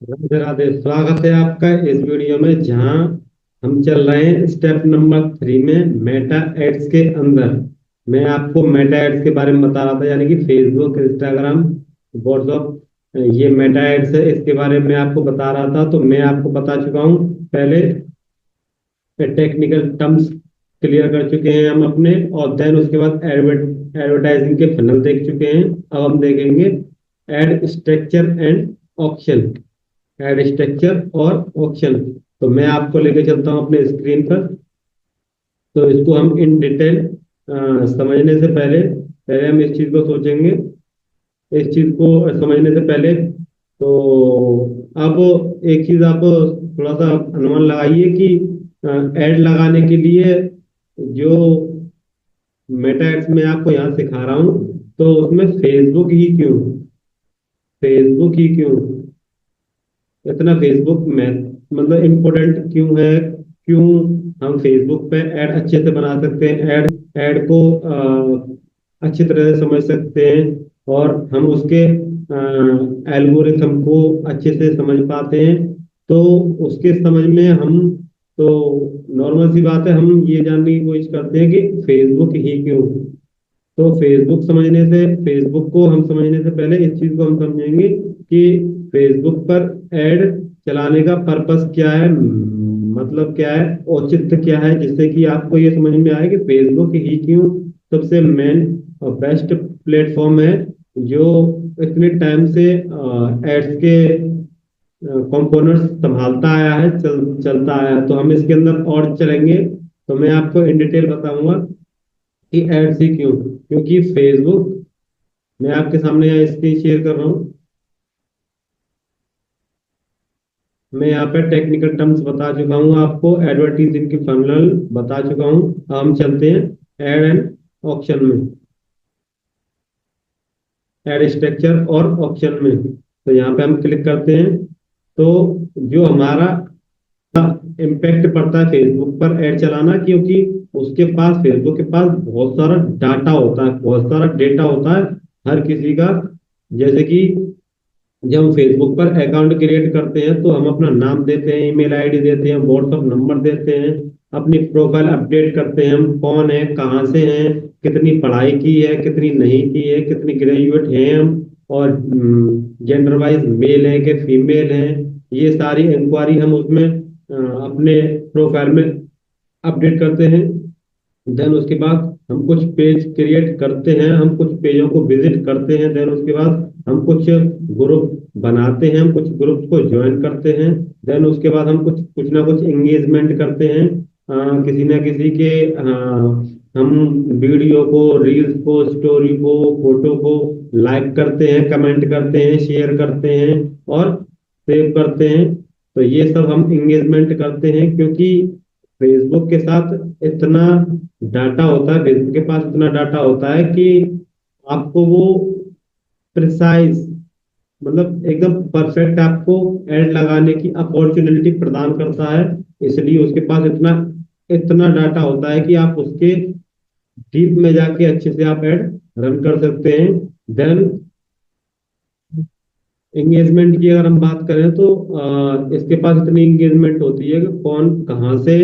राधे राधे। स्वागत है आपका इस वीडियो में, जहां हम चल रहे हैं स्टेप नंबर 3 में, मेटा एड्स के अंदर। मैं आपको मेटा एड्स के बारे में बता रहा था, यानी कि फेसबुक, इंस्टाग्राम, व्हाट्सअप, ये मेटा एड्स है। इसके बारे में आपको बता रहा था, तो मैं आपको बता चुका हूँ पहले। टेक्निकल टर्म्स क्लियर कर चुके हैं हम अपने, और देन उसके बाद एडवर्टाइजिंग के फनल देख चुके हैं। अब हम देखेंगे ad structure and option. Ad structure और ऑप्शन। तो मैं आपको लेके चलता हूँ अपने स्क्रीन पर। तो इसको हम इन डिटेल समझने से पहले पहले हम इस चीज को सोचेंगे। इस चीज को समझने से पहले, तो अब एक चीज आप थोड़ा सा अनुमान लगाइए कि एड लगाने के लिए जो मेटा एड्स मैं आपको यहाँ सिखा रहा हूँ, तो उसमें फेसबुक ही क्यों इतना फेसबुक में मतलब इम्पोर्टेंट क्यों है? क्यों हम फेसबुक पे ऐड अच्छे से बना सकते हैं, ऐड ऐड को अच्छी तरह से समझ सकते हैं, और हम उसके एल्गोरिथम को अच्छे से समझ पाते हैं। तो उसके समझ में हम, तो नॉर्मल सी बात है, हम ये जानने की कोशिश करते हैं कि फेसबुक ही क्यों। तो फेसबुक को हम समझने से पहले इस चीज को हम समझेंगे कि फेसबुक पर ऐड चलाने का पर्पस क्या है, मतलब क्या है, औचित्य क्या है, जिससे कि आपको ये समझ में आए कि फेसबुक ही क्यों सबसे मेन और बेस्ट प्लेटफॉर्म है, जो इतने टाइम से एड्स के कंपोनेंट्स संभालता आया है, चलता आया है। तो हम इसके अंदर और चलेंगे, तो मैं आपको इन डिटेल बताऊंगा कि एड्स ही क्यों। क्योंकि फेसबुक, मैं आपके सामने यहाँ स्क्रीन शेयर कर रहा हूँ। मैं यहाँ पे टेक्निकल टर्म्स बता चुका हूँ आपको, एडवर्टीजिंग की फनल बता चुका हूँ। अब हम चलते हैं एड एंड ऑप्शन में, एड स्ट्रक्चर और ऑप्शन में। तो यहाँ पे हम क्लिक करते हैं, तो जो हमारा इम्पैक्ट पड़ता है फेसबुक पर ऐड चलाना, क्योंकि फेसबुक के पास बहुत सारा डाटा होता है, बहुत सारा डेटा होता है हर किसी का। जैसे कि जब हम फेसबुक पर अकाउंट क्रिएट करते हैं, तो हम अपना नाम देते हैं, ईमेल आईडी देते हैं, व्हाट्सएप नंबर देते हैं, अपनी प्रोफाइल अपडेट करते हैं, हम कौन है, कहाँ से हैं, कितनी पढ़ाई की है, कितनी नहीं की है, कितनी ग्रेजुएट हैं हम, और जेंडर वाइज मेल है कि फीमेल है। ये सारी इंक्वायरी हम उसमें अपने प्रोफाइल में अपडेट करते हैं। देन उसके बाद हम कुछ पेज क्रिएट करते हैं, हम कुछ पेजों को विजिट करते हैं। देन उसके बाद हम कुछ ग्रुप बनाते हैं, हम कुछ ग्रुप को ज्वाइन करते हैं। देन उसके बाद हम कुछ कुछ ना कुछ एंगेजमेंट करते हैं, किसी ना किसी के हम वीडियो को, रील्स को, स्टोरी को, फोटो को लाइक करते हैं, कमेंट करते हैं, शेयर करते हैं और सेव करते हैं। तो ये सब हम एंगेजमेंट करते हैं, क्योंकि फेसबुक के साथ इतना डाटा होता है, फेसबुक के पास इतना डाटा होता है कि आपको वो प्रिसाइज, मतलब एकदम परफेक्ट आपको एड लगाने की अपॉर्चुनिटी प्रदान करता है। इसलिए उसके पास इतना इतना डाटा होता है कि आप उसके डीप में जाके अच्छे से आप एड रन कर सकते हैं। देन एंगेजमेंट की अगर हम बात करें, तो इसके पास इतनी एंगेजमेंट होती है कि कौन कहाँ से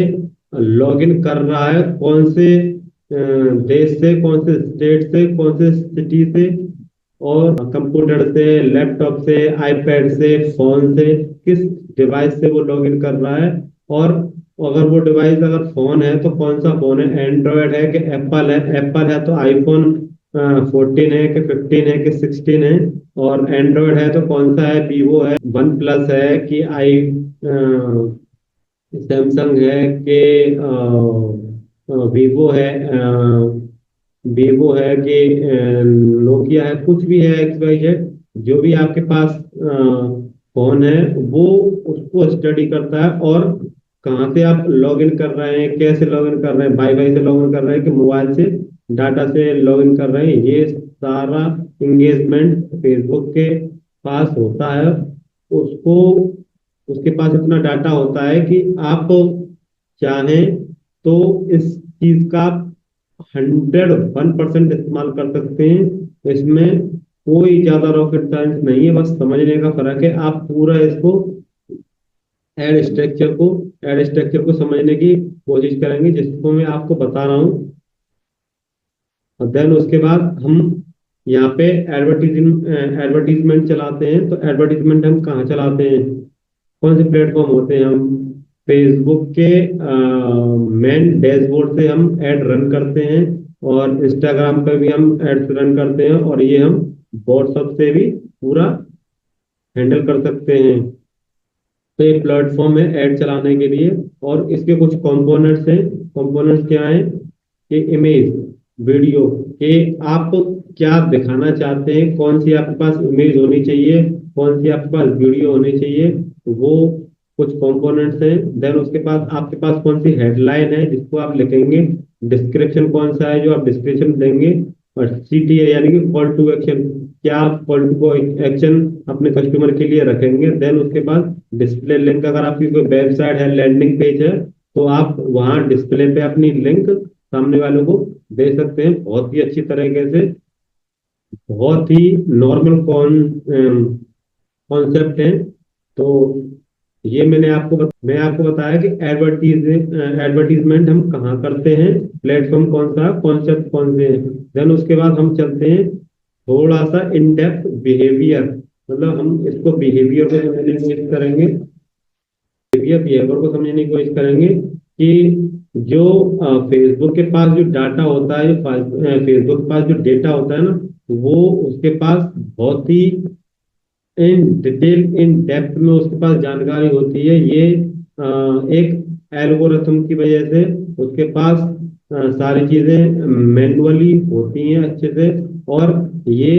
लॉग इन कर रहा है, कौन से देश से, कौन से स्टेट से, कौन से सिटी से, और कंप्यूटर से, लैपटॉप से, आईपैड से, फोन से, किस डिवाइस से वो लॉग इन कर रहा है। और अगर वो डिवाइस, अगर फोन है तो कौन सा फोन है, एंड्रॉयड है कि एप्पल है, एप्पल है तो आईफोन 14 है कि 15 है कि 16 है, और एंड्रॉयड है तो कौन सा है, वीवो है, वन प्लस है कि आई सैमसंग है कि वीवो है, वीवो है कि नोकिया है, कुछ भी है, एक्स वाई जेड, जो भी आपके पास फोन है, वो उसको स्टडी करता है। और कहाँ से आप लॉग इन कर रहे हैं, कैसे लॉग इन कर रहे हैं, वाईफाई से लॉग इन कर रहे हैं कि मोबाइल से डाटा से लॉग इन कर रहे हैं, ये सारा इंगेजमेंट फेसबुक के पास होता है। उसको उसके पास इतना डाटा होता है कि आप चाहें तो इस चीज का 101% इस्तेमाल कर सकते हैं। इसमें कोई ज्यादा रॉकेट साइंस नहीं है, बस समझने का फर्क है। आप पूरा इसको एड स्ट्रक्चर को समझने की कोशिश करेंगे, जिसको मैं आपको बता रहा हूँ। और देन उसके बाद हम यहाँ पे एडवर्टीजमेंट चलाते हैं। तो एडवर्टीजमेंट हम कहाँ चलाते हैं, कौन से प्लेटफॉर्म होते हैं? हम फेसबुक के मेन डैशबोर्ड से हम ऐड रन करते हैं, और इंस्टाग्राम पे भी हम एड्स रन करते हैं, और ये हम व्हाट्सएप से भी पूरा हैंडल कर सकते हैं। तो ये प्लेटफॉर्म है ऐड चलाने के लिए, और इसके कुछ कंपोनेंट्स हैं। कंपोनेंट्स क्या हैं? कि इमेज, वीडियो, कि आप क्या दिखाना चाहते हैं, कौन सी आपके पास इमेज होनी चाहिए, कौन सी आपके पास वीडियो होनी चाहिए, वो कुछ कंपोनेंट्स हैं। देन उसके पास आपके पास कौन सी हेडलाइन है जिसको आप लिखेंगे, डिस्क्रिप्शन कौन सा है जो आप डिस्क्रिप्शन देंगे, और CTA यानी कि कॉल टू एक्शन, क्या आप कॉल टू एक्शन अपने कस्टमर के लिए रखेंगे। देन उसके बाद डिस्प्ले लिंक, अगर आपकी कोई वेबसाइट है, लैंडिंग पेज है, तो आप वहाँ डिस्प्ले पे अपनी लिंक सामने वालों को दे सकते हैं, बहुत ही अच्छी तरीके से। बहुत ही नॉर्मल कॉन्सेप्ट है। तो ये मैं आपको बताया कि एडवर्टीजमेंट हम कहाँ करते हैं, प्लेटफॉर्म कौन सा, कॉन्सेप्ट कौन से हैं। देन उसके बाद हम चलते हैं थोड़ा सा इन डेप्थ बिहेवियर, मतलब हम इसको बिहेवियर को समझने की कोशिश करेंगे। बिहेवियर को समझने की कोशिश करेंगे कि जो फेसबुक के पास जो डाटा होता है, फेसबुक के पास जो डेटा होता है ना, वो उसके पास बहुत ही इन डिटेल, इन डेप्थ में उसके पास जानकारी होती है। ये एक एल्गोरिथम की वजह से उसके पास सारी चीजें मैन्युअली होती हैं अच्छे से, और ये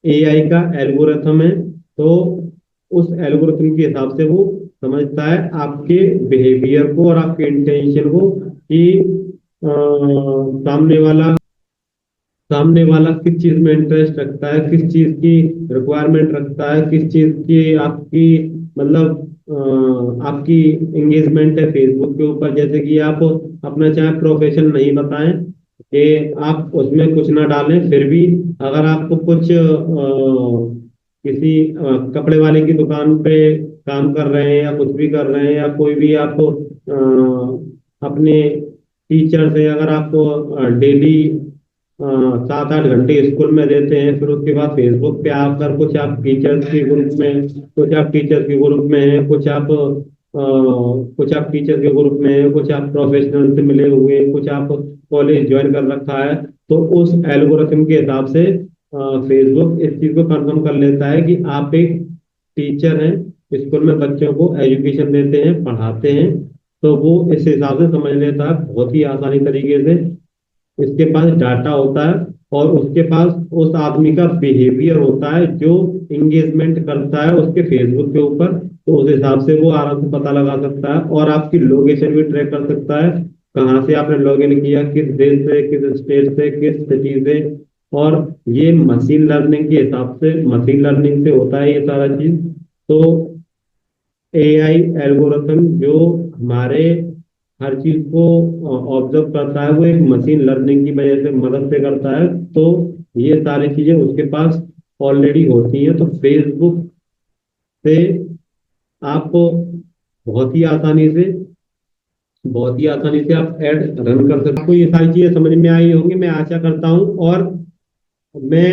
AI का एल्गोरिथम है। तो उस एल्गोरिथम के हिसाब से वो समझता है आपके बिहेवियर को और आपके इंटेंशन को, कि सामने वाला किस चीज में इंटरेस्ट रखता है, किस चीज की रिक्वायरमेंट रखता है, किस चीज की आपकी, मतलब आपकी एंगेजमेंट है फेसबुक के ऊपर। जैसे कि आप अपना चाहे प्रोफेशन नहीं बताएं, कि आप उसमें कुछ ना डालें, फिर भी अगर आपको कुछ किसी कपड़े वाले की दुकान पे काम कर रहे हैं, या कुछ भी कर रहे हैं, या कोई भी आप अपने टीचर से अगर आपको डेली 7-8 घंटे स्कूल में देते हैं, फिर उसके बाद फेसबुक पे आकर कुछ आप टीचर्स के ग्रुप में हैं, कुछ आप टीचर के ग्रुप में हैं, कुछ आप प्रोफेशनल से मिले हुए हैं, कुछ आप कॉलेज ज्वाइन कर रखा है। तो उस एल्गोरिथम के हिसाब से फेसबुक इस चीज को कंफर्म कर लेता है कि आप एक टीचर हैं, स्कूल में बच्चों को एजुकेशन देते हैं, पढ़ाते हैं। तो वो इस हिसाब से समझ लेता है बहुत ही आसानी तरीके से। इसके पास डाटा होता है, और उसके पास उस आदमी का बिहेवियर होता है जो इंगेजमेंट करता है उसके फेसबुक के ऊपर। तो उस हिसाब से वो आराम से पता लगा सकता है, और आपकी लोकेशन भी ट्रैक कर सकता है, कहाँ से आपने लॉग इन किया, किस देश से, किस स्टेट से, किस सिटी से। और ये मशीन लर्निंग के हिसाब से, मशीन लर्निंग से होता है ये सारा चीज। तो AI एल्गोरिथम जो हमारे हर चीज को ऑब्जर्व करता है, वो एक मशीन लर्निंग की वजह से मदद से करता है। तो ये सारी चीजें उसके पास ऑलरेडी होती हैं। तो फेसबुक से आप बहुत ही आसानी से आप ऐड रन कर सकते हैं। आपको ये सारी चीजें समझ में आई होंगी, मैं आशा करता हूँ। और मैं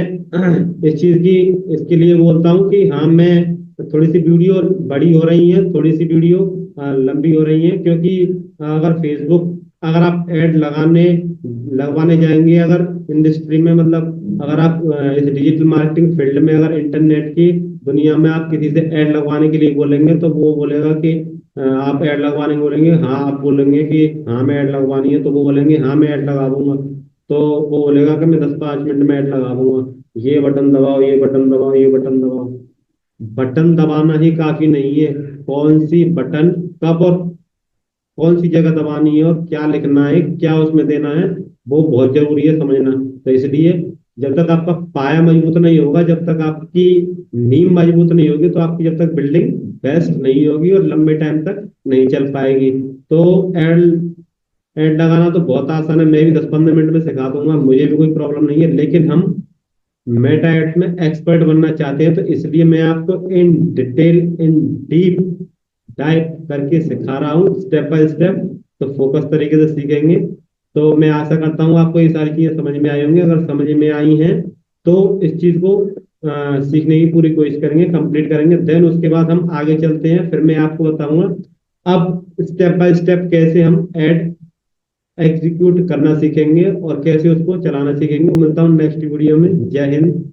इसके लिए बोलता हूँ कि हाँ, मैं थोड़ी सी वीडियो बड़ी हो रही है, थोड़ी सी वीडियो लंबी हो रही है, क्योंकि अगर आप ऐड लगवाने जाएंगे, अगर इंडस्ट्री में, मतलब अगर आप इस डिजिटल मार्केटिंग फील्ड में, अगर इंटरनेट की दुनिया में आप किसी से ऐड लगवाने के लिए बोलेंगे, तो वो बोलेगा कि आप ऐड लगवाने बोलेंगे, हाँ आप बोलेंगे कि हाँ मैं ऐड लगवानी है, तो वो बोलेंगे हाँ मैं ऐड लगा दूंगा। तो वो बोलेगा कि मैं 10-5 मिनट में ऐड लगा दूंगा, ये बटन दबाओ, ये बटन दबाओ, ये बटन दबाओ। बटन दबाना ही काफी नहीं है, कौन सी बटन कब और कौन सी जगह दबानी है, और क्या लिखना है, क्या उसमें देना है, वो बहुत जरूरी है समझना। तो इसलिए जब तक आपका पाया मजबूत नहीं होगा, जब तक आपकी नींव मजबूत नहीं होगी, तो आपकी जब तक बिल्डिंग बेस्ट नहीं होगी और लंबे टाइम तक नहीं चल पाएगी। तो एड लगाना तो बहुत आसान है, मैं भी 10-15 मिनट में सिखा दूंगा, मुझे भी कोई प्रॉब्लम नहीं है। लेकिन हम मेटा एड्स में एक्सपर्ट बनना चाहते हैं, तो इसलिए मैं आपको in detail, in deep dive करके सिखा रहा हूँ, स्टेप बाय स्टेप। तो फोकस तरीके से सीखेंगे। तो मैं आशा करता हूँ आपको ये सारी चीजें समझ में आई होंगी। अगर समझ में आई हैं तो इस चीज को सीखने की पूरी कोशिश करेंगे, कंप्लीट करेंगे। देन उसके बाद हम आगे चलते हैं, फिर मैं आपको बताऊंगा अब स्टेप बाय स्टेप कैसे हम ऐड एग्जीक्यूट करना सीखेंगे और कैसे उसको चलाना सीखेंगे। मिलता हूँ नेक्स्ट वीडियो में। जय हिंद।